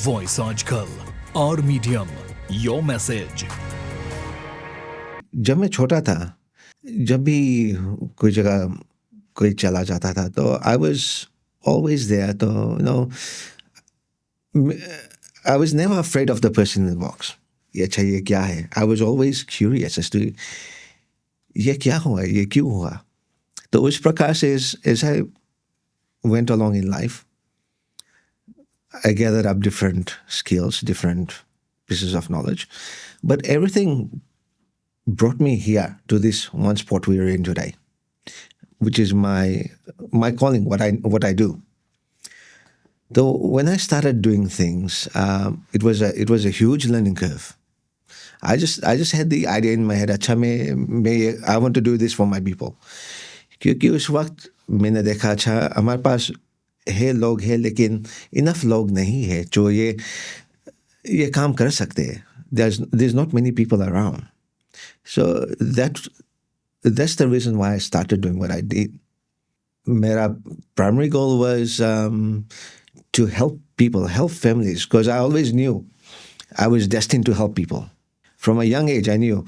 Voice आजकल और medium your message. जब मैं छोटा था, जब भी कोई जगह कोई चला जाता था तो आई वाज ऑलवेज देयर। तो I was never afraid of the person in the box. ये अच्छा, ये क्या है? I was always curious as to ये क्या हुआ, ये क्यों हुआ। तो उस प्रकार से as I went along in life, I gathered up different skills, different pieces of knowledge, but everything brought me here to this one spot we are in today, which is my calling, what I do. So when I started doing things, it was a huge learning curve. I just had the idea in my head, अच्छा I want to do this for my people. क्योंकि उस वक्त मैंने देखा, अच्छा हमारे पास है लोग हैं, लेकिन इनफ लोग नहीं है जो ये काम कर सकते हैं. There's not many people around. So that's the reason why I started doing what I did. मेरा primary goal was to help people, help families, because I always knew I was destined to help people. From a young age, I knew.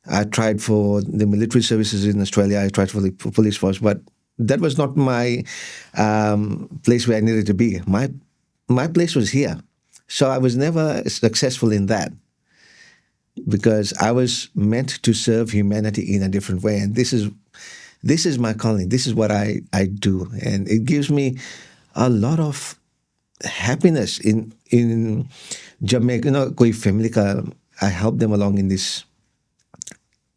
I tried for the military services in Australia. I tried for the police force, but that was not my place where I needed to be. My place was here. So I was never successful in that because I was meant to serve humanity in a different way. And this is my calling. This is what I do. And it gives me a lot of happiness in जब मैं कोई family का I help them along in this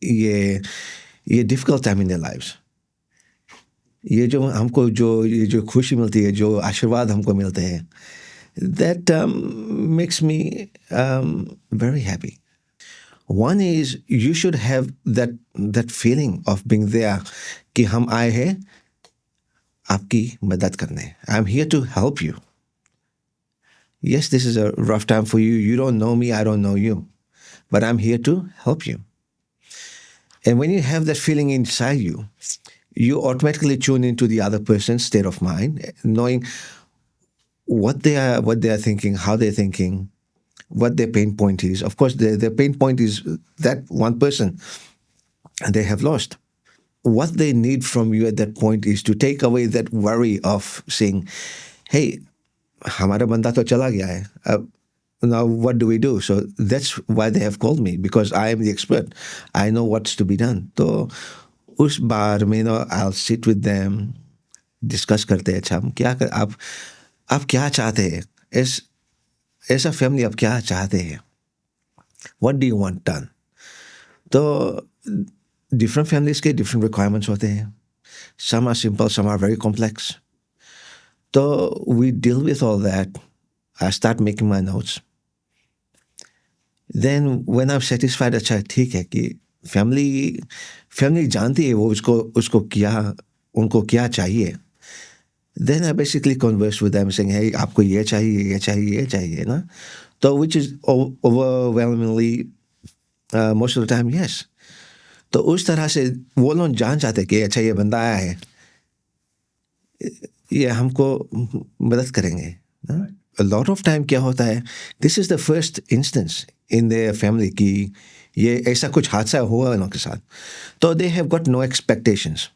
ये difficult time in their lives. ये जो हमको ये जो खुशी मिलती है, जो आशीर्वाद हमको मिलते हैं, that makes me very happy. One is you should have that feeling of being there कि हम आए हैं आपकी मदद करने. I'm here to help you. Yes, this is a rough time for you. You don't know me, I don't know you. But I'm here to help you. And when you have that feeling inside you, you automatically tune into the other person's state of mind, knowing what they are thinking, how they're thinking, what their pain point is. Of course, their pain point is that one person and they have lost. What they need from you at that point is to take away that worry of saying, hey, हमारा बंदा तो चला गया है. Now, what do we do? So that's why they have called me, because I am the expert. I know what's to be done. So उस बार में I'll sit with them, discuss करते हैं, अच्छा हम क्या कर, आप क्या चाहते हैं, ऐसा फैमिली आप क्या चाहते हैं, what do you want done. तो different families के different requirements होते हैं. Some are simple, some are very complex. So we deal with all that. I start making my notes. Then when I'm satisfied, अच्छा ठीक है कि family जानती है वो उसको क्या, उनको क्या चाहिए. Then I basically converse with them saying, hey, आपको ये चाहिए ना. तो which is overwhelmingly most of the time yes. तो उस तरह से वो लोग जान जाते कि अच्छा ये बंदा आया है, ये हमको मदद करेंगे ना. A lot of time क्या होता है, this is the first instance in their family कि ये ऐसा कुछ हादसा हुआ उनके साथ. तो they have got no expectations.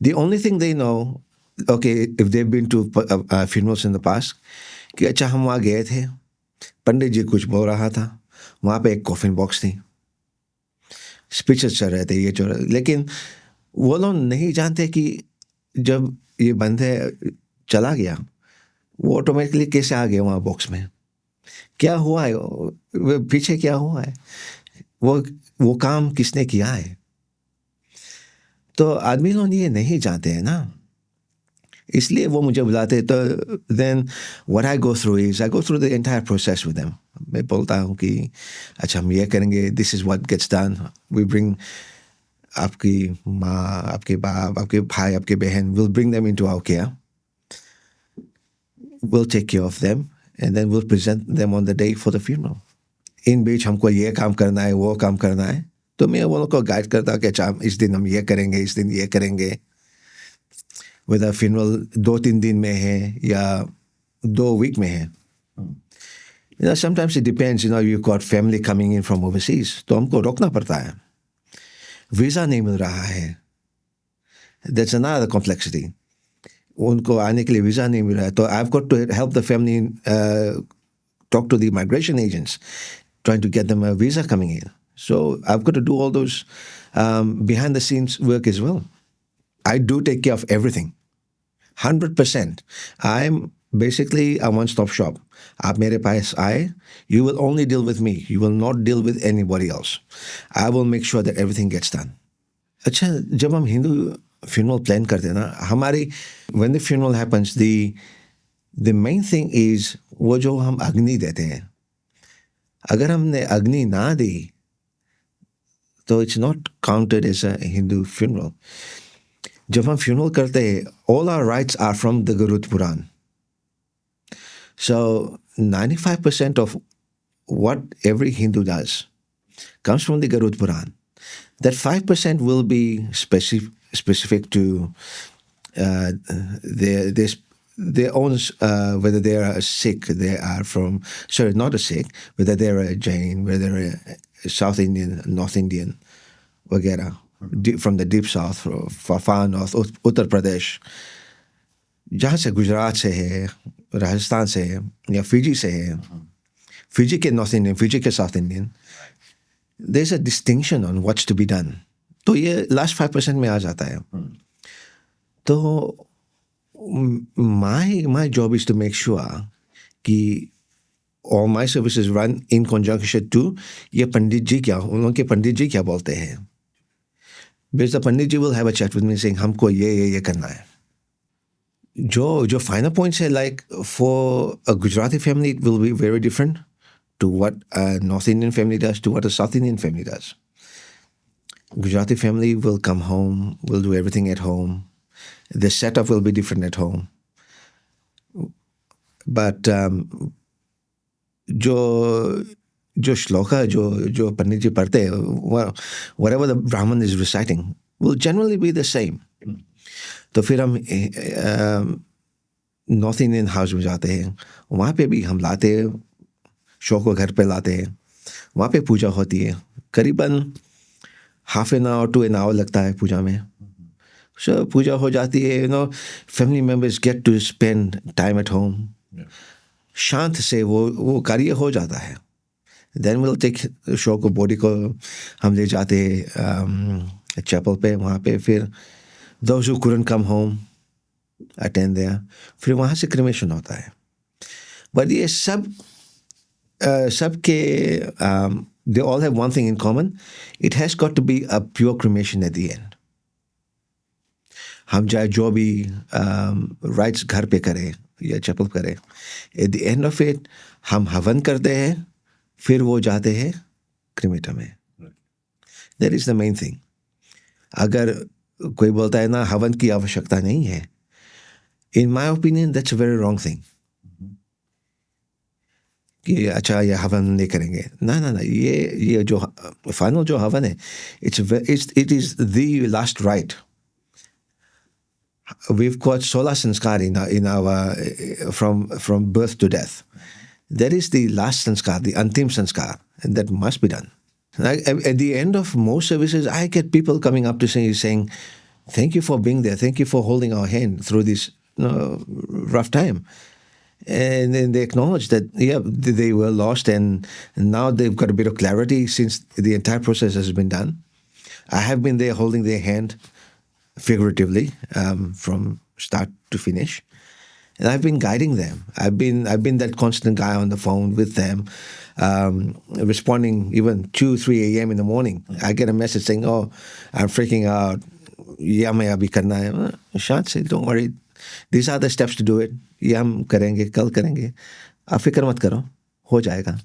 The only thing they know, okay, if they've been to funerals in the past, कि अच्छा हम वहाँ गए थे, पंडित जी कुछ बोल रहा था, वहाँ पे एक कॉफिन बॉक्स थी, स्पीचेस चल रहे थे, ये चल रहे, लेकिन वो लोग नहीं जानते कि जब ये बंदे चला गया, वो ऑटोमेटिकली कैसे आ गए वहाँ बॉक्स में, क्या हुआ है, वो पीछे क्या हुआ है, वो काम किसने किया है. तो आदमी लोग ये नहीं जानते हैं ना, इसलिए वो मुझे बुलाते. तो then what I go through is I go through the entire process with them. मैं बोलता हूँ कि अच्छा हम ये करेंगे, this is what gets done. We bring आपकी माँ, आपके बाप, आपके भाई, आपके बहन, we'll bring them into our care. We'll take care of them and then we'll present them on the day for the funeral. इन बीच हमको ये काम करना है, वो काम करना है, तो मैं वो लोग को गाइड करता हूँ कि अच्छा इस दिन हम ये करेंगे, इस दिन ये करेंगे. whether funeral 2-3 दिन में है या 2 वीक में है, Sometimes it depends, you've got family coming in from overseas, तो हमको रोकना पड़ता है. वीज़ा नहीं मिल रहा है. That's another complexity. उनको आने के लिए वीज़ा नहीं मिल रहा है, तो I've got to help the family talk to the migration agents, trying to get them a visa coming in. So I've got to do all those behind the scenes work as well. I do take care of everything. 100%. I'm basically a one-stop shop. आप मेरे पास आए, you will only deal with me. You will not deal with anybody else. I will make sure that everything gets done. अच्छा, जब हम Hindu funeral plan करते हैं ना, हमारी when the funeral happens, the main thing is वो जो हम अग्नि देते हैं. अगर हमने अग्नि ना दी, तो it's not counted as a Hindu funeral. जब हम funeral करते हैं, all our rites are from the Garud Puran. So 95% of what every Hindu does comes from the Garud Puran. That 5% will be specific to their own, whether they are a Sikh, they are from, sorry, not a Sikh, whether they're a Jain, whether they're a South Indian, North Indian, वगैरह, from the deep south, far north, Uttar Pradesh, जहाँ से गुजरात से है, राजस्थान से है, या Fiji से है, फिजी के नॉर्थ इंडियन, फिजी के south Indian, there's a distinction on what's to be done. तो ये last 5% में आ जाता है. तो my job is to make sure कि all my services run in conjunction to ये पंडित जी क्या, उनके पंडित जी क्या बोलते हैं. Because the Pandit ji will have a chat with me saying हमको ये करना है. जो final points है, like for a Gujarati family it will be very different to what a North Indian family does, to what a South Indian family does. Gujarati family will come home, will do everything at home. The setup will be different at home. But जो shloka, जो पंडित जी पढ़ते हैं, whatever the Brahman is reciting, will generally be the same. तो फिर हम north Indian house में जाते हैं, वहाँ पे भी हम लाते हैं, शो को घर पे लाते हैं, वहाँ पे पूजा होती है, करीबन half an hour to an hour लगता है पूजा में. So पूजा हो जाती है, family members get to spend time at home. शांत से वो कार्य हो जाता है. Then we'll take शो को, बॉडी को हम ले जाते हैं चैपल पे, वहाँ पे फिर those who couldn't come home attend there, फिर वहाँ से cremation होता है. But ये सब के they all have one thing in common. It has got to be a pure cremation at the end. हम चाहे जो भी rites घर पे करें या चैपल करें, at the end of it हम हवन करते हैं, फिर वो जाते हैं क्रीमेटर में. That is the main thing. अगर कोई बोलता है ना हवन की आवश्यकता नहीं है, in my opinion that's a very wrong thing. कि अच्छा ये हवन नहीं करेंगे, ना, ये जो फाइनल जो हवन है, it is the last rite. We've got 16 sanskar in our from birth to death. That is the last sanskar, the antim sanskar, and that must be done. At the end of most services, I get people coming up to saying, thank you for being there, thank you for holding our hand through this rough time. And then they acknowledge that, yeah, they were lost and now they've got a bit of clarity since the entire process has been done. I have been there holding their hand figuratively from start to finish. And I've been guiding them. I've been that constant guy on the phone with them, responding even 2-3 a.m. in the morning. I get a message saying, oh, I'm freaking out. Yeah, मैं अभी करना है. शांत से, don't worry. These are the steps to do it. ये हम करेंगे, कल करेंगे. आप फिक्र मत करो, हो जाएगा.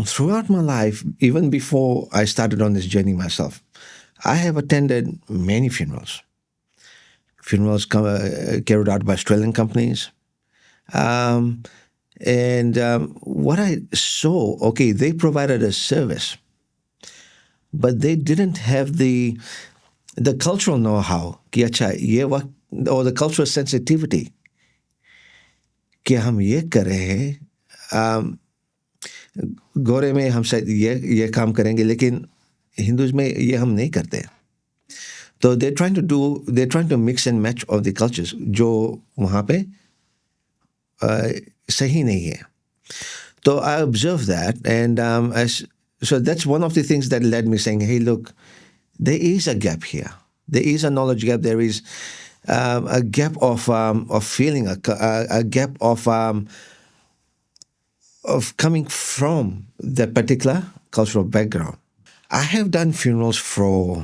Throughout my life, even before I started on this journey myself, I have attended many funerals. Funerals carried out by Australian companies. What I saw, okay, they provided a service, but they didn't have the cultural know-how कि अच्छा ये वक्त, or the cultural sensitivity कि हम ये कर रहे हैं. गोरे में हम शायद ये काम करेंगे, लेकिन हिंदूज में ये हम नहीं करते. तो they're trying to mix and match all the cultures जो वहाँ पे सही नहीं है. So I observed that, and so that's one of the things that led me saying, hey, look, there is a gap here. There is a knowledge gap. There is a gap of feeling, a gap of coming from that particular cultural background. I have done funerals for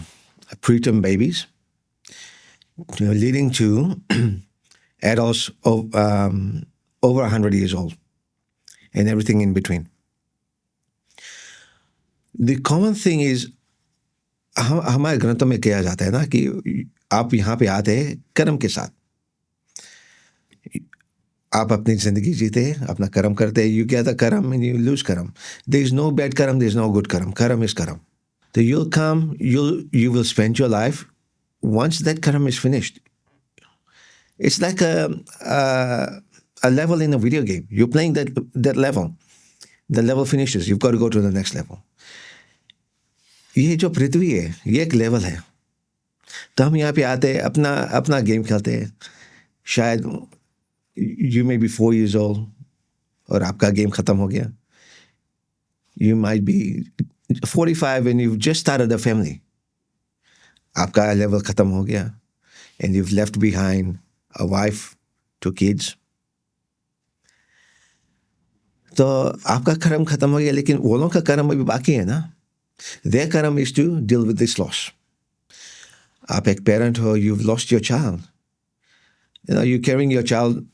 preterm babies, leading to adults of over 100 years old, and everything in between. The common thing is, हमारे ग्रंथों में कहा जाता है ना कि आप यहाँ पे आते हैं कर्म के साथ. आप अपनी जिंदगी जीते हैं, अपना कर्म करते हैं. You get the कर्म and you lose कर्म. There is no bad कर्म, there is no good कर्म. कर्म is कर्म. So you'll come, you will spend your life. Once that कर्म is finished, it's like a level in a video game. You're playing that level. The level finishes. You've got to go to the next level. ये जो पृथ्वी है, ये एक level है. तो हम यहाँ पे आते हैं, अपना गेम खेलते हैं. शायद you may be 4 years old और आपका गेम खत्म हो गया. You might be 45 and you've just started a family. आपका लेवल खत्म हो गया, and you've left behind a wife, 2 kids. तो आपका कर्म खत्म हो गया, लेकिन वो लोगों का कर्म अभी बाकी है ना. Their कर्म is to deal with this loss. आप एक parent हो, you've lost your child. You're carrying your child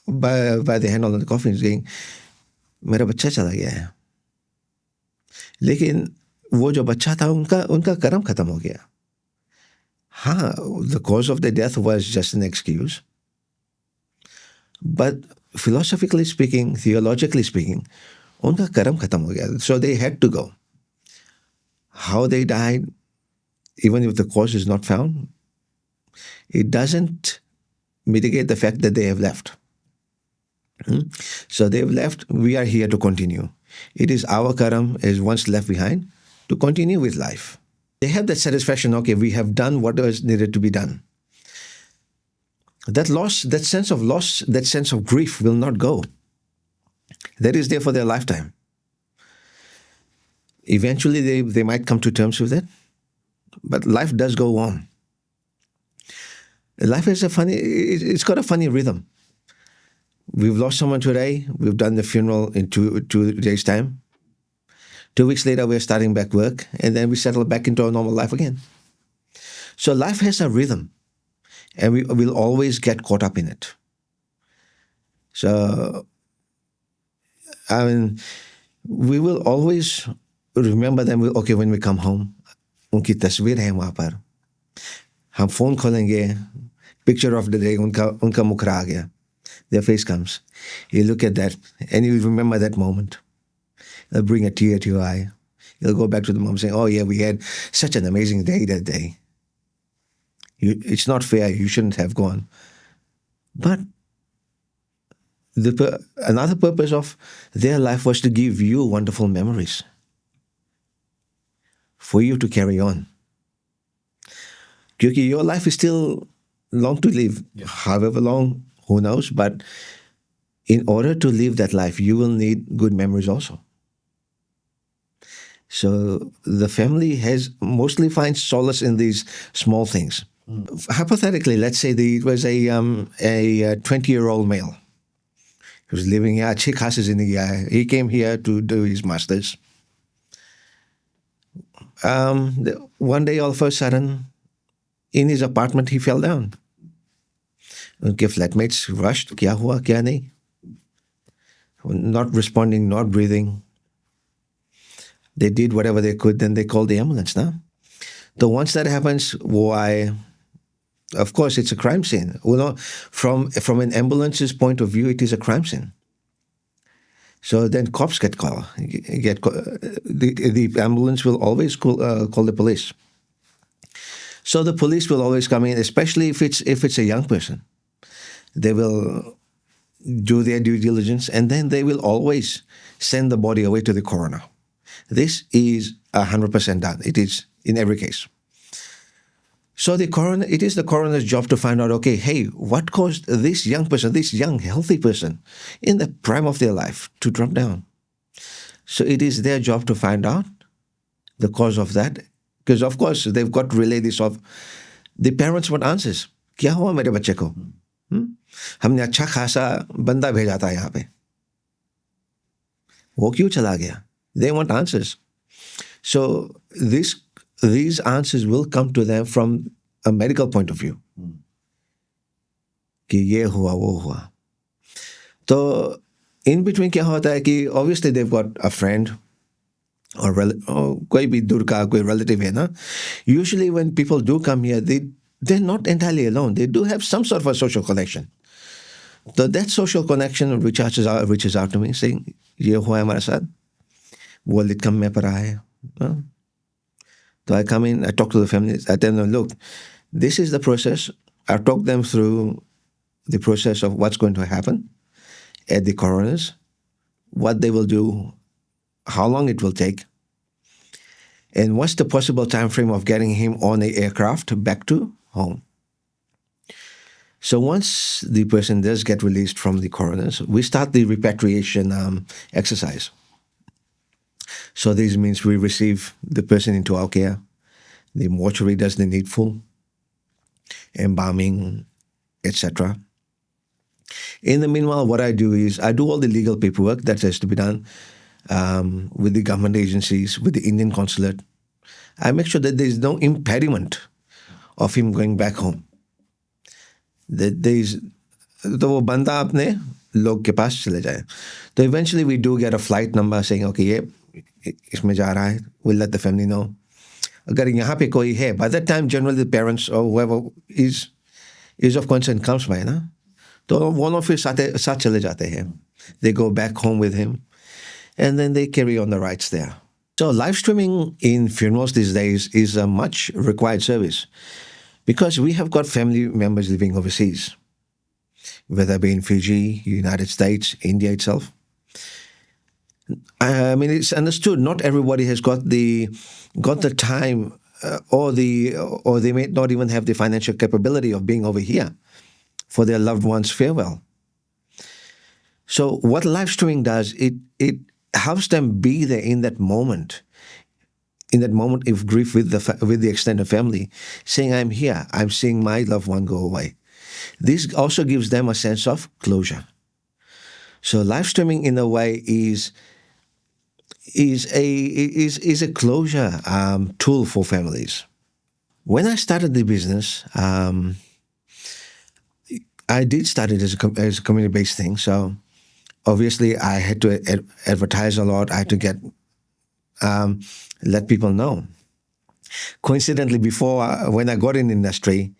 by the hand on the coffin, saying, मेरा बच्चा चला गया है. लेकिन वो जो बच्चा था, उनका कर्म खत्म हो गया. हाँ, the cause of the death was just an excuse. But philosophically speaking, theologically speaking, उनका कर्म खत्म हो गया. So they had to go. How they died, even if the cause is not found, it doesn't mitigate the fact that they have left. So they've left. We are here to continue. It is our karam, is once left behind, to continue with life. They have that satisfaction, okay, we have done what was needed to be done. That loss, that sense of loss, that sense of grief will not go. That is there for their lifetime. Eventually they might come to terms with it, but life does go on. Life is it's got a funny rhythm. We've lost someone today, we've done the funeral in two days' time. 2 weeks later, we're starting back work, and then we settle back into our normal life again. So life has a rhythm, and we will always get caught up in it. So, I mean, we will always remember them. Okay, when we come home, उनकी तस्वीर है वहाँ पर. हम phone खोलेंगे, picture of the day, उनका मुखरा आ गया. Their face comes. You look at that, and you remember that moment. It'll bring a tear to your eye. You'll go back to the mom saying, oh yeah, we had such an amazing day that day. It's not fair. You shouldn't have gone. But another purpose of their life was to give you wonderful memories for you to carry on. Because your life is still long to live, however long, who knows, but in order to live that life, you will need good memories also. So the family mostly finds solace in these small things. Hypothetically, let's say it was a 20-year-old male who was living here, अच्छी खासी जिंदगी है. He came here to do his masters. One day, all of a sudden, in his apartment, he fell down. उनके flatmates rushed, क्या हुआ, क्या नहीं? Not responding, not breathing. They did whatever they could, then they called the ambulance now. So once that happens, why? Of course, it's a crime scene. From an ambulance's point of view, it is a crime scene. So then cops get called. The ambulance will always call the police. So the police will always come in, especially if it's a young person. They will do their due diligence, and then they will always send the body away to the coroner. This is 100% done. It is in every case. So it is the coroner's job to find out, okay, hey, what caused this young person, this young, healthy person in the prime of their life to drop down? So it is their job to find out the cause of that. Because of course, they've got to relay this off. The parents want answers. क्या हुआ मेरे बच्चे को? हमने अच्छा खासा बंदा भेजा था यहाँ पे. वो क्यों चला गया? They want answers. So these answers will come to them from a medical point of view. कि ये हुआ वो हुआ. तो in between क्या होता है कि obviously they've got a friend or कोई भी दूर का कोई relative है ना. Usually when people do come here, they're not entirely alone. They do have some sort of a social connection. So that social connection reaches out to me saying, ये हुआ है हमारे साथ. वो लिटकम में पड़ा है. So I come in, I talk to the families, I tell them, look, this is the process. I talk them through the process of what's going to happen at the coroners, what they will do, how long it will take, and what's the possible time frame of getting him on an aircraft back to home. So once the person does get released from the coroners, we start the repatriation exercise. So this means we receive the person into our care. The mortuary does the needful, embalming, etc. In the meanwhile, what I do is I do all the legal paperwork that has to be done with the government agencies, with the Indian consulate. I make sure that there is no impediment of him going back home. That there is, तो वो बंदा अपने लोग के पास चले जाए. So eventually we do get a flight number saying, okay, ये इसमें जा रहा है. We'll let the family know. अगर यहाँ पे कोई है, by that time generally the parents or whoever is of concern comes by ना, तो one of his साथ चले जाते हैं. They go back home with him, and then they carry on the rites there. So live streaming in funerals these days is a much required service because we have got family members living overseas, whether it be in Fiji, United States, India itself. I mean, it's understood. Not everybody has got the time, or they may not even have the financial capability of being over here for their loved one's farewell. So, what live streaming does, it helps them be there in that moment of grief with the extended family, saying, "I'm here. I'm seeing my loved one go away." This also gives them a sense of closure. So, live streaming, in a way, is a closure tool for families. When I started the business, I did start it as a community-based thing. So obviously, I had to advertise a lot. I had to get let people know. Coincidentally, when I got in the industry,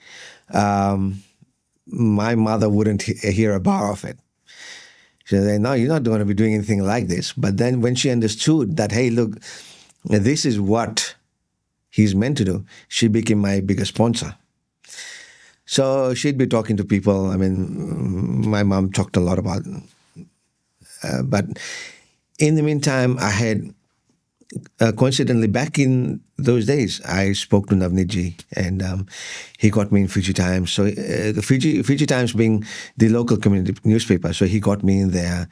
my mother wouldn't hear a bar of it. She said, "No, you're not going to be doing anything like this." But then when she understood that, hey, look, this is what he's meant to do, she became my biggest sponsor. So she'd be talking to people. I mean, my mom talked a lot about it. But in the meantime, I had, coincidentally, back in those days, I spoke to Navneet ji, and he got me in Fiji Times. So the Fiji Times being the local community newspaper, so he got me in there.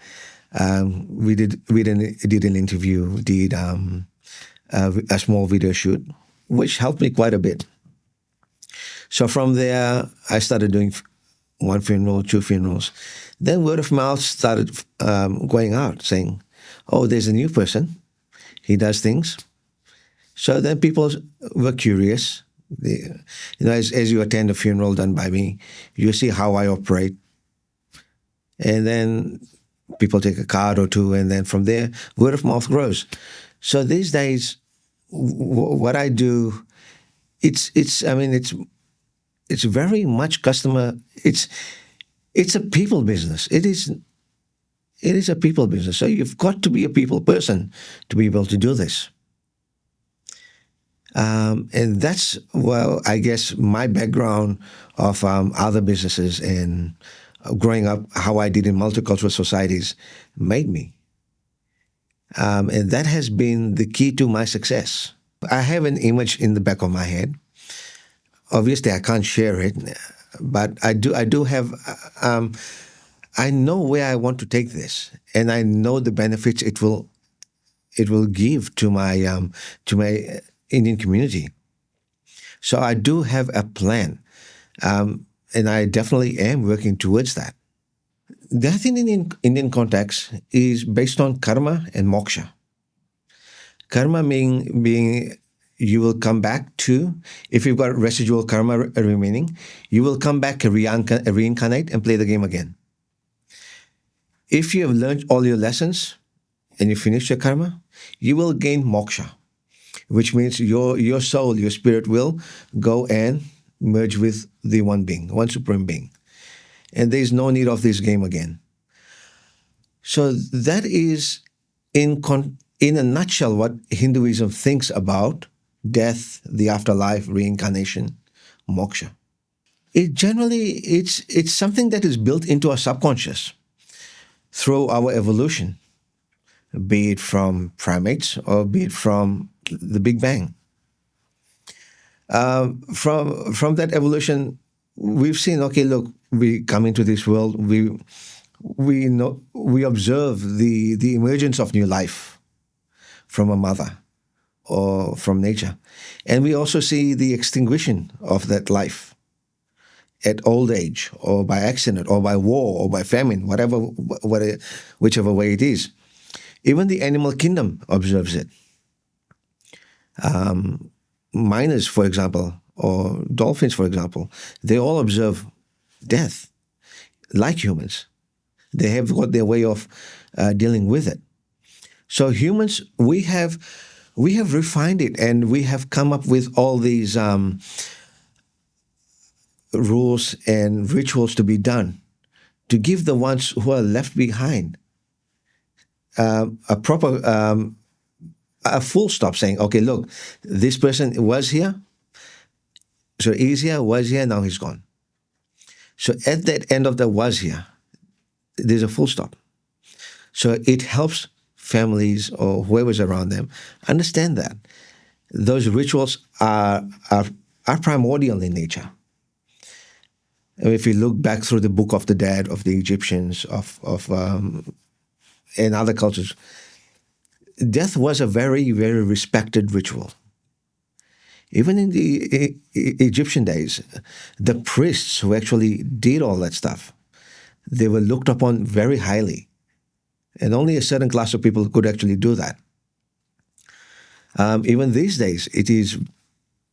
We did an interview, did a small video shoot, which helped me quite a bit. So from there, I started doing one funeral, two funerals. Then word of mouth started going out, saying, "Oh, there's a new person. He does things." So then people were curious. As you attend a funeral done by me, you see how I operate. And then people take a card or two, and then from there, word of mouth grows. So these days, what I do, it's very much customer. It's a people business. It is a people business. So you've got to be a people person to be able to do this. And that's, well, I guess my background of other businesses and growing up, how I did in multicultural societies made me. And that has been the key to my success. I have an image in the back of my head. Obviously, I can't share it, but I do have. I know where I want to take this, and I know the benefits it will give to my Indian community. So I do have a plan, and I definitely am working towards that. Death in Indian context is based on karma and moksha. Karma being you will come back to, if you've got residual karma remaining, you will come back and reincarnate and play the game again. If you have learned all your lessons and you finish your karma, you will gain moksha, which means your soul, your spirit will go and merge with the one being, one supreme being. And there is no need of this game again. So that is in a nutshell what Hinduism thinks about death, the afterlife, reincarnation, moksha. It's something that is built into our subconscious through our evolution, be it from primates or be it from the Big Bang. From that evolution, we've seen. Okay, look, we come into this world. We observe the emergence of new life from a mother or from nature, and we also see the extinguishing of that life at old age, or by accident, or by war, or by famine, whichever way it is. Even the animal kingdom observes it. Miners, for example, or dolphins, for example, they all observe death like humans. They have got their way of dealing with it. So humans, we have refined it, and we have come up with all these rules and rituals to be done to give the ones who are left behind a proper a full stop, saying, okay, look, this person was here, so is here, was here, now he's gone. So at that end of the was here, there's a full stop. So it helps families or whoever's around them understand that those rituals are primordial in nature. And if you look back through the Book of the Dead of the Egyptians and other cultures, death was a very, very respected ritual. Even in the Egyptian days, the priests who actually did all that stuff, they were looked upon very highly. And only a certain class of people could actually do that. Even these days,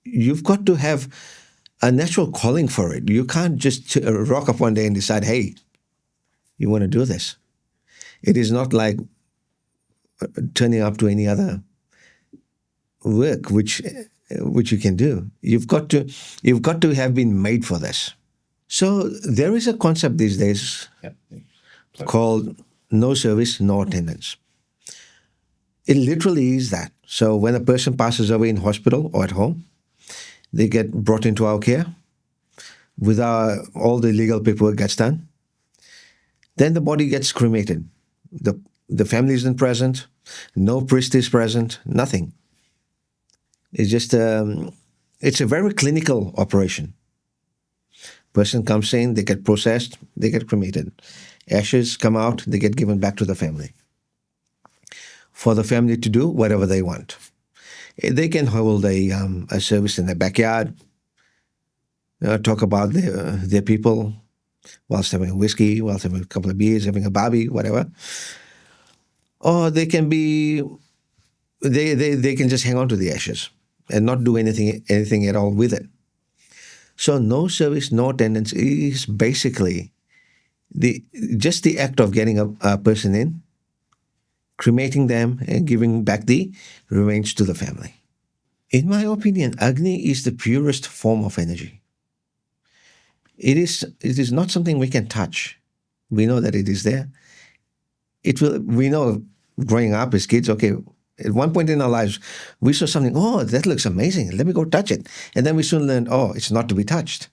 you've got to have a natural calling for it. You can't just rock up one day and decide, hey, you want to do this. It is not like turning up to any other work which you can do. You've got to have been made for this. So there is a concept these days called no service, no attendance. It literally is that. So when a person passes away in hospital or at home, they get brought into our care with all the legal paperwork gets done. Then the body gets cremated. The family isn't present. No priest is present. Nothing. It's just it's a very clinical operation. Person comes in, they get processed, they get cremated. Ashes come out, they get given back to the family. For the family to do whatever they want. They can hold a service in their backyard, talk about their people whilst having a whiskey, whilst having a couple of beers, having a barbie, whatever. Or they can they can just hang on to the ashes and not do anything at all with it. So no service, no attendance is basically just the act of getting a person in, cremating them, and giving back the remains to the family. In my opinion, Agnee is the purest form of energy. It is not something we can touch. We know that it is there. We know growing up as kids, okay, at one point in our lives, we saw something, oh, that looks amazing. Let me go touch it. And then we soon learned, oh, it's not to be touched.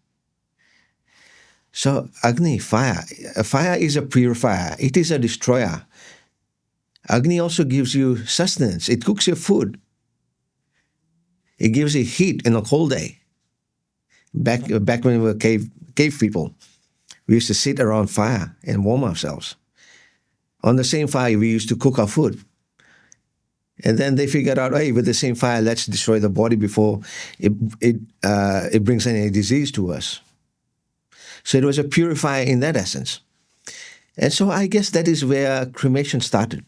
So Agnee, fire is a purifier. It is a destroyer. Agni also gives you sustenance. It cooks your food. It gives you heat in a cold day. Back when we were cave people, we used to sit around fire and warm ourselves. On the same fire, we used to cook our food. And then they figured out, hey, with the same fire, let's destroy the body before it brings any disease to us. So it was a purifier in that essence. And so I guess that is where cremation started.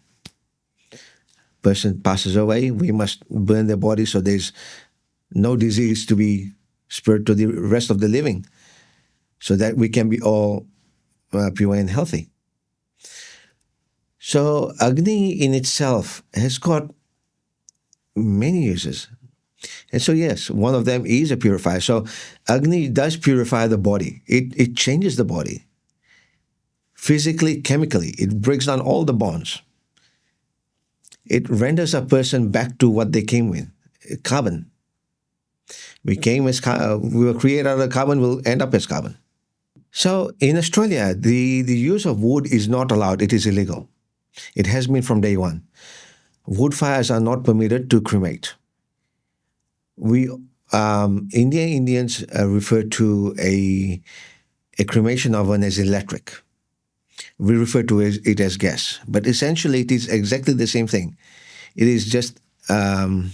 Person passes away, we must burn their body so there's no disease to be spread to the rest of the living, so that we can be all pure and healthy. So Agni in itself has got many uses. And so yes, one of them is a purifier. So Agni does purify the body. It changes the body. Physically, chemically, it breaks down all the bonds. It renders a person back to what they came with, carbon. We were created out of carbon, we'll end up as carbon. So in Australia, the use of wood is not allowed. It is illegal. It has been from day one. Wood fires are not permitted to cremate. We Indians refer to a cremation oven as electric. We refer to it as gas, but essentially it is exactly the same thing. It is just a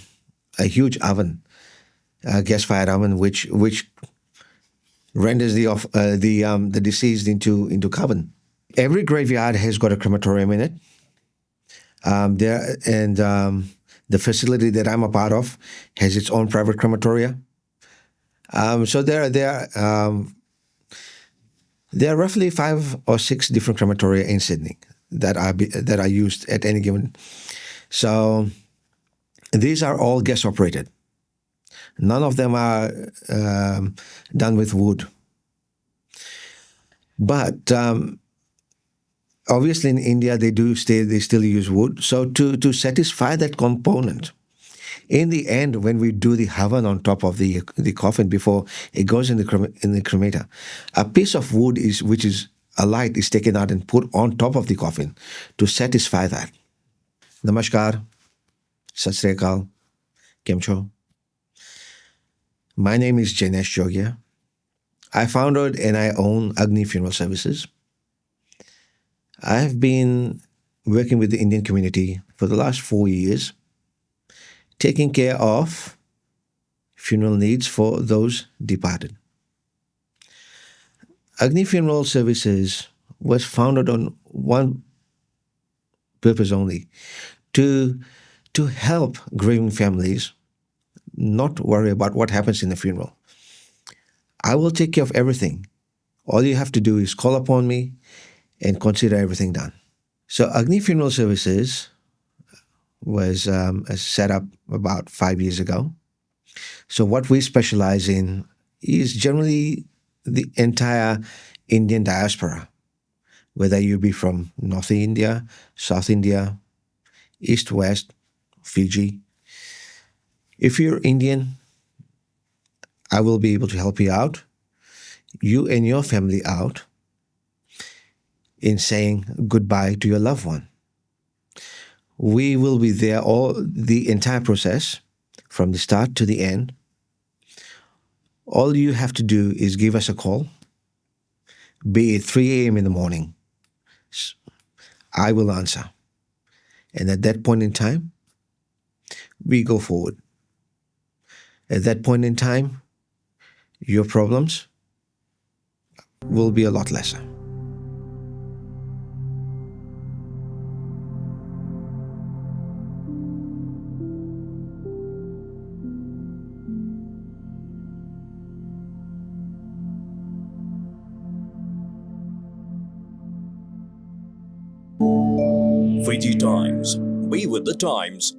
huge oven, a gas-fired oven, which renders the deceased into carbon. Every graveyard has got a crematorium in it. The facility that I'm a part of has its own private crematoria. So there are roughly 5 or 6 different crematoria in Sydney that are used at any given. So these are all gas operated. None of them are done with wood. But obviously in India they still use wood. So to satisfy that component, in the end, when we do the havan on top of the coffin before it goes in the cremator, a piece of wood which is alight is taken out and put on top of the coffin to satisfy that. Namaskar, Sat Sri Akal, Kem Cho. My name is Jainesh Jogia. I founded and I own Agnee Funeral Services. I have been working with the Indian community for the last 4 years, taking care of funeral needs for those departed. Agnee Funeral Services was founded on one purpose only, to help grieving families not worry about what happens in the funeral. I will take care of everything. All you have to do is call upon me and consider everything done. So Agnee Funeral Services was set up about 5 years ago. So what we specialize in is generally the entire Indian diaspora, whether you be from North India, South India, East, West, Fiji. If you're Indian, I will be able to help you out, you and your family out, in saying goodbye to your loved one. We will be there the entire process, from the start to the end. All you have to do is give us a call, be it 3 a.m. in the morning. I will answer. And at that point in time, we go forward. At that point in time, your problems will be a lot lesser. VG Times. Be with the times.